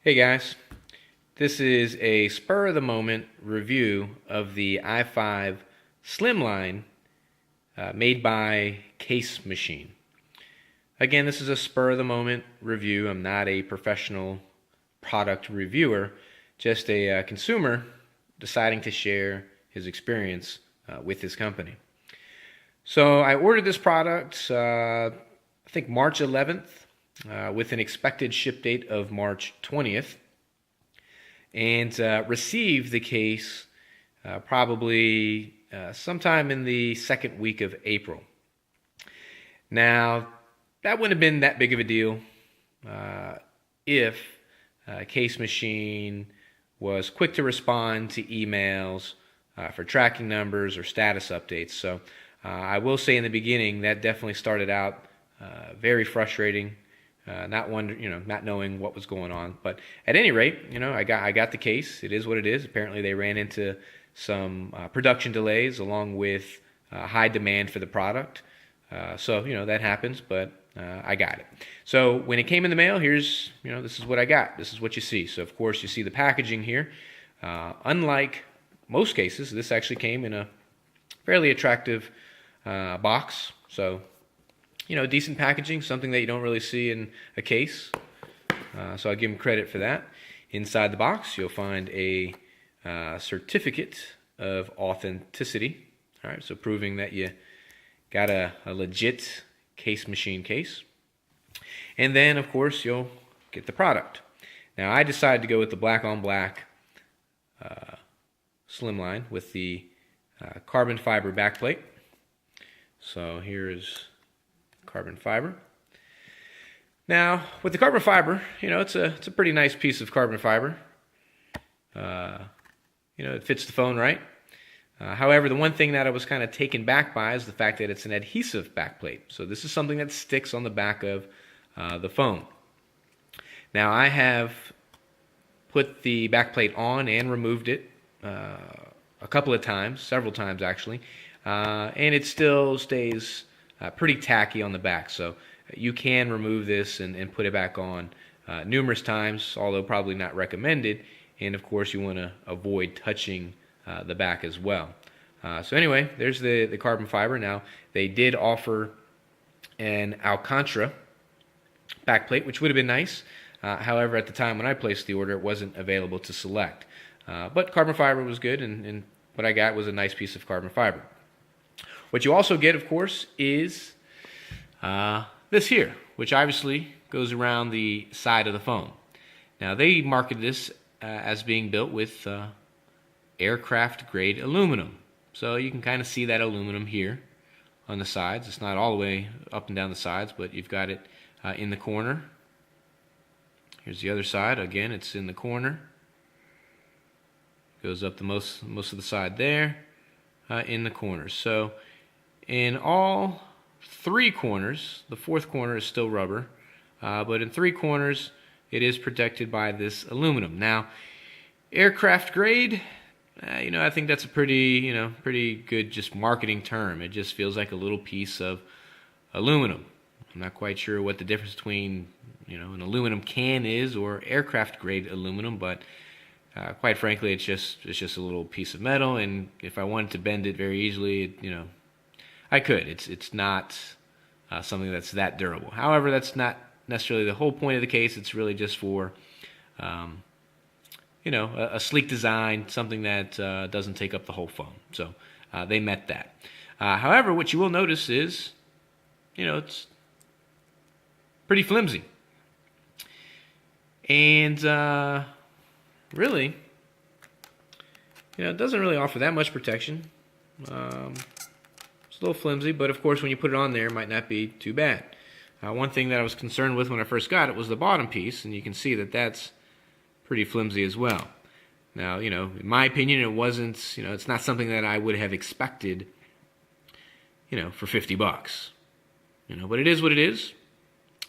Hey guys, this is a spur of the moment review of the i5 Slimline made by Casemachine. Again, this is a spur of the moment review. I'm not a professional product reviewer, just a consumer deciding to share his experience with his company. So I ordered this product, I think March 11th, with an expected ship date of March 20th, and received the case probably sometime in the second week of April. Now, that wouldn't have been that big of a deal if Casemachine was quick to respond to emails for tracking numbers or status updates. So I will say in the beginning that definitely started out very frustrating, not knowing what was going on. But at any rate, I got the case. It is what it is. Apparently, they ran into some production delays along with high demand for the product. So that happens, but I got it. So when it came in the mail, here's this is what I got. This is what you see. So of course you see the packaging here. Unlike most cases, this actually came in a fairly attractive box. So decent packaging, something that you don't really see in a case. So I give them credit for that. Inside the box, you'll find a certificate of authenticity. All right, so proving that you got a legit Casemachine case. And then, of course, you'll get the product. Now, I decided to go with the black-on-black Slimline with the carbon fiber backplate. So here's carbon fiber. Now, with the carbon fiber, it's a pretty nice piece of carbon fiber. It fits the phone right. However, the one thing that I was kind of taken back by is the fact that it's an adhesive backplate. So this is something that sticks on the back of the phone. Now, I have put the backplate on and removed it a couple of times, several times actually, and it still stays pretty tacky on the back. So you can remove this and put it back on numerous times, although probably not recommended. And of course, you want to avoid touching the back as well. So anyway, there's the carbon fiber. Now, they did offer an Alcantara backplate, which would have been nice. However, at the time when I placed the order, it wasn't available to select. But carbon fiber was good, and what I got was a nice piece of carbon fiber. What you also get, of course, is this here, which obviously goes around the side of the phone. Now, they marketed this as being built with aircraft grade aluminum. So you can kind of see that aluminum here on the sides. It's not all the way up and down the sides, but you've got it in the corner. Here's the other side. Again, it's in the corner. Goes up the most of the side there, in the corner. So in all three corners, the fourth corner is still rubber, but in three corners it is protected by this aluminum. Now, aircraft grade, I think that's a pretty good just marketing term. It just feels like a little piece of aluminum. I'm not quite sure what the difference between an aluminum can is or aircraft grade aluminum, but quite frankly, it's just a little piece of metal. And if I wanted to bend it very easily, I could. It's not something that's that durable. However, that's not necessarily the whole point of the case. It's really just for a sleek design, something that doesn't take up the whole phone. So they met that. However, what you will notice is, it's pretty flimsy. And really, it doesn't really offer that much protection. It's a little flimsy, but of course when you put it on there, it might not be too bad. One thing that I was concerned with when I first got it was the bottom piece, and you can see that that's pretty flimsy as well. Now, in my opinion, it wasn't, it's not something that I would have expected, for $50. But it is what it is.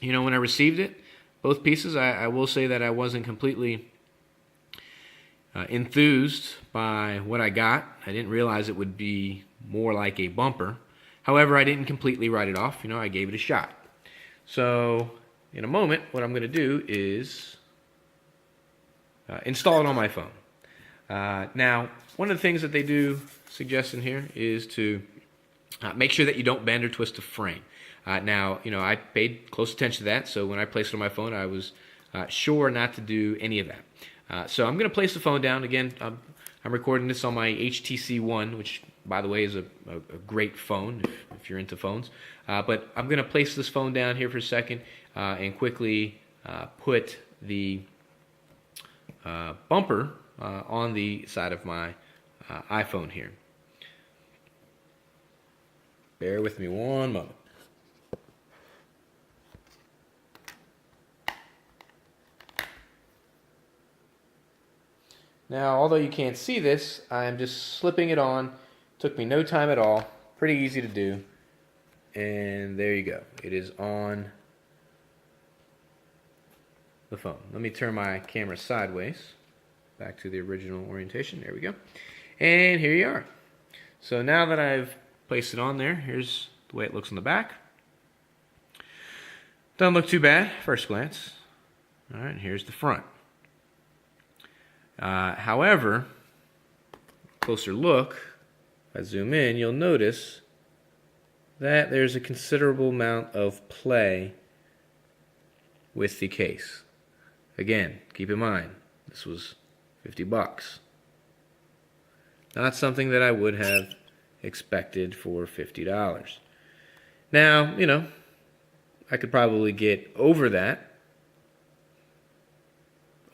When I received it, both pieces, I will say that I wasn't completely enthused by what I got. I didn't realize it would be more like a bumper. However, I didn't completely write it off. I gave it a shot. So in a moment, what I'm going to do is install it on my phone. Now, one of the things that they do suggest in here is to make sure that you don't bend or twist the frame. Now, I paid close attention to that, so when I placed it on my phone, I was sure not to do any of that. So I'm going to place the phone down. Again, I'm recording this on my HTC One, which, by the way, is a great phone if you're into phones. But I'm going to place this phone down here for a second and quickly put the bumper on the side of my iPhone here. Bear with me one moment. Now, although you can't see this, I'm just slipping it on. Took me no time at all. Pretty easy to do. And there you go. It is on the phone. Let me turn my camera sideways. Back to the original orientation. There we go. And here you are. So now that I've placed it on there, here's the way it looks on the back. Doesn't look too bad, first glance. All right, and here's the front. However, closer look, if I zoom in, you'll notice that there's a considerable amount of play with the case. Again, keep in mind, this was $50. Not something that I would have expected for $50. Now, I could probably get over that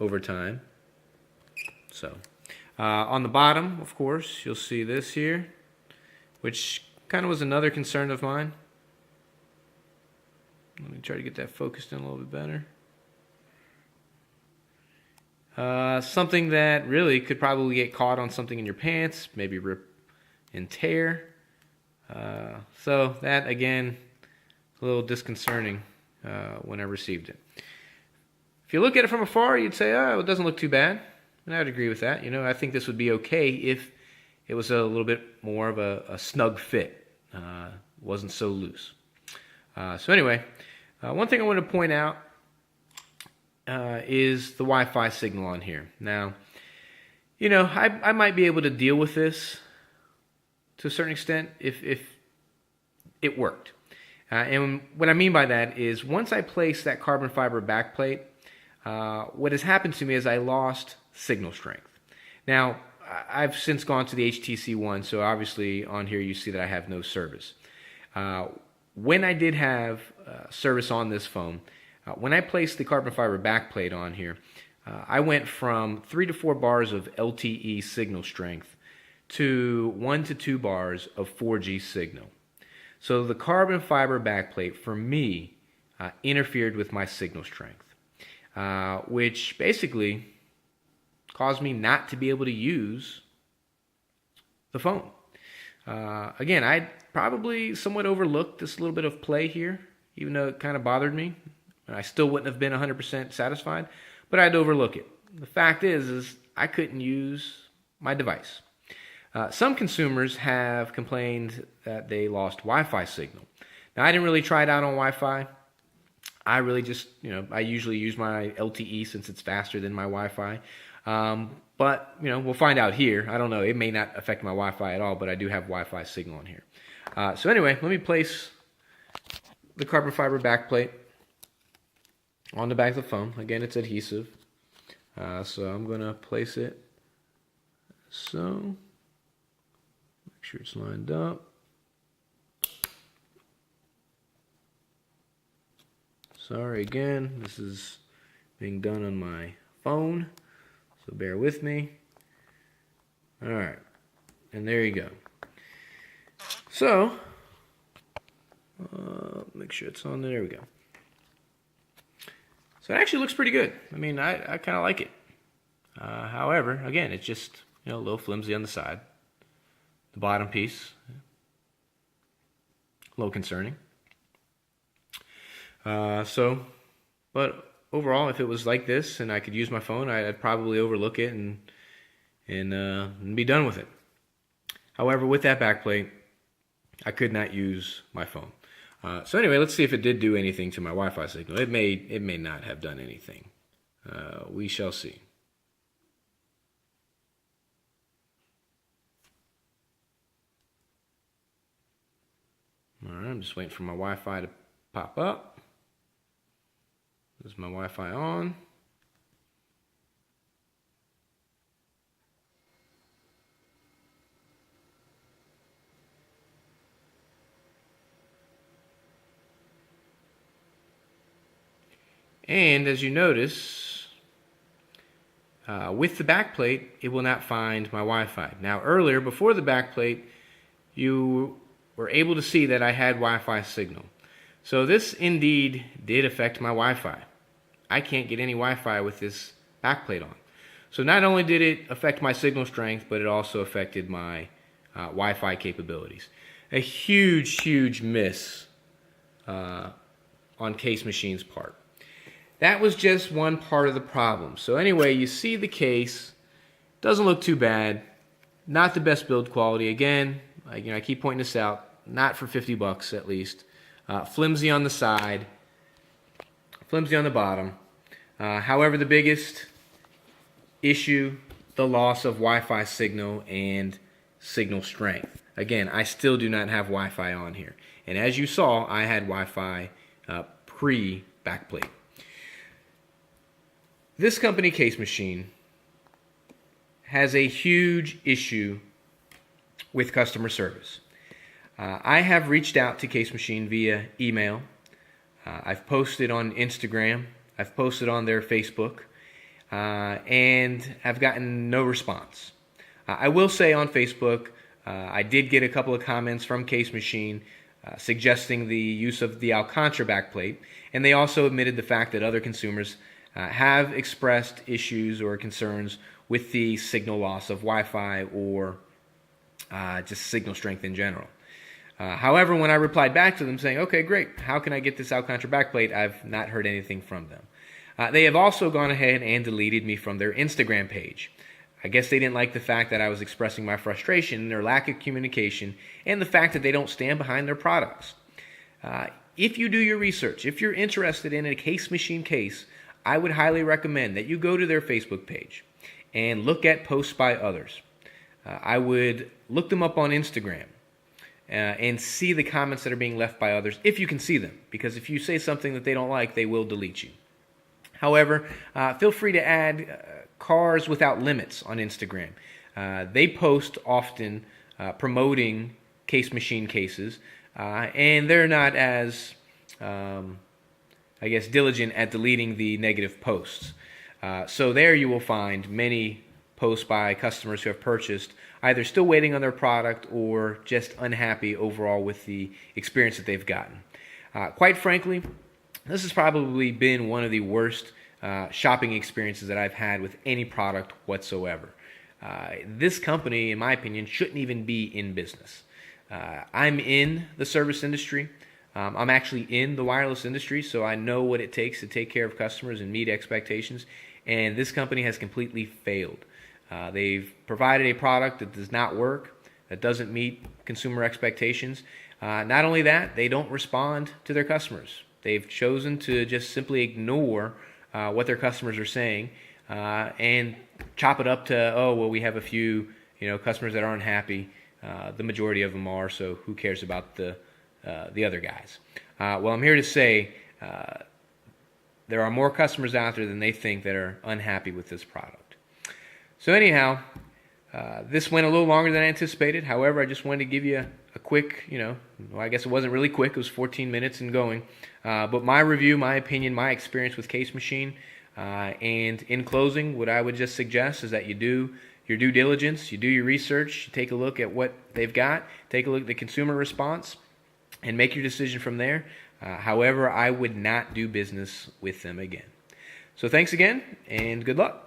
over time. So, on the bottom, of course, you'll see this here, which kind of was another concern of mine. Let me try to get that focused in a little bit better. Something that really could probably get caught on something in your pants, maybe rip and tear. So that, again, a little disconcerting when I received it. If you look at it from afar, you'd say, oh, it doesn't look too bad. And I would agree with that. I think this would be okay if it was a little bit more of a snug fit. Wasn't so loose. So anyway, one thing I want to point out is the Wi-Fi signal on here. Now, I might be able to deal with this to a certain extent if it worked. And what I mean by that is once I place that carbon fiber backplate, what has happened to me is I lost signal strength. Now, I've since gone to the HTC One, so obviously on here you see that I have no service. When I did have service on this phone, when I placed the carbon fiber backplate on here, I went from 3 to 4 bars of LTE signal strength to 1 to 2 bars of 4G signal. So the carbon fiber backplate, for me, interfered with my signal strength, which basically caused me not to be able to use the phone. Again, I probably somewhat overlooked this little bit of play here, even though it kind of bothered me. I still wouldn't have been 100% satisfied, but I had to overlook it. The fact is I couldn't use my device. Some consumers have complained that they lost Wi-Fi signal. Now, I didn't really try it out on Wi-Fi. I really just, I usually use my LTE since it's faster than my Wi-Fi. But, we'll find out here. I don't know. It may not affect my Wi-Fi at all, but I do have Wi-Fi signal on here. So anyway, let me place the carbon fiber backplate on the back of the phone. Again, it's adhesive. So I'm going to place it so. Make sure it's lined up. Sorry again, this is being done on my phone, so bear with me. Alright, and there you go. So, make sure it's on there. There we go. So it actually looks pretty good. I mean, I kind of like it. However, again, it's just a little flimsy on the side. The bottom piece, a little concerning. But overall, if it was like this and I could use my phone, I'd probably overlook it and be done with it. However, with that backplate, I could not use my phone. So anyway, let's see if it did do anything to my Wi-Fi signal. It may not have done anything. We shall see. I'm just waiting for my Wi-Fi to pop up. Is my Wi-Fi on? And as you notice, with the backplate, it will not find my Wi-Fi. Now earlier, before the backplate, you were able to see that I had Wi-Fi signal. So this indeed did affect my Wi-Fi. I can't get any Wi-Fi with this backplate on. So not only did it affect my signal strength, but it also affected my Wi-Fi capabilities. A huge miss on Casemachine's part. That was just one part of the problem. So anyway, you see the case, doesn't look too bad, not the best build quality. Again, I keep pointing this out, not for 50 bucks at least. Flimsy on the side, flimsy on the bottom. However, the biggest issue, the loss of Wi-Fi signal and signal strength. Again, I still do not have Wi-Fi on here. And as you saw, I had Wi-Fi pre-backplate. This company, Casemachine, has a huge issue with customer service. I have reached out to Casemachine via email. I've posted on Instagram. I've posted on their Facebook. And I've gotten no response. I will say on Facebook, I did get a couple of comments from Casemachine suggesting the use of the Alcantara backplate. And they also admitted the fact that other consumers have expressed issues or concerns with the signal loss of Wi-Fi or just signal strength in general. However, when I replied back to them saying, okay, great, how can I get this Alcantara backplate, I've not heard anything from them. They have also gone ahead and deleted me from their Instagram page. I guess they didn't like the fact that I was expressing my frustration, their lack of communication, and the fact that they don't stand behind their products. If you do your research, if you're interested in a Casemachine case, I would highly recommend that you go to their Facebook page and look at posts by others. I would look them up on Instagram and see the comments that are being left by others, if you can see them, because if you say something that they don't like, they will delete you. However, feel free to add Cars Without Limits on Instagram. They post often promoting Casemachine cases, and they're not as diligent at deleting the negative posts. So there you will find many posts by customers who have purchased, either still waiting on their product or just unhappy overall with the experience that they've gotten. Quite frankly, this has probably been one of the worst shopping experiences that I've had with any product whatsoever. This company, in my opinion, shouldn't even be in business. I'm in the service industry. I'm actually in the wireless industry, so I know what it takes to take care of customers and meet expectations, and this company has completely failed. They've provided a product that does not work, that doesn't meet consumer expectations. Not only that, they don't respond to their customers. They've chosen to just simply ignore what their customers are saying and chop it up to, oh, well, we have a few customers that aren't happy. The majority of them are, so who cares about the other guys? Well, I'm here to say there are more customers out there than they think that are unhappy with this product. So anyhow, this went a little longer than I anticipated. However, I just wanted to give you a quick, well, I guess it wasn't really quick. It was 14 minutes and going. But my review, my opinion, my experience with Casemachine. And in closing, what I would just suggest is that you do your due diligence, you do your research, you take a look at what they've got, take a look at the consumer response, and make your decision from there. However, I would not do business with them again. So thanks again, and good luck.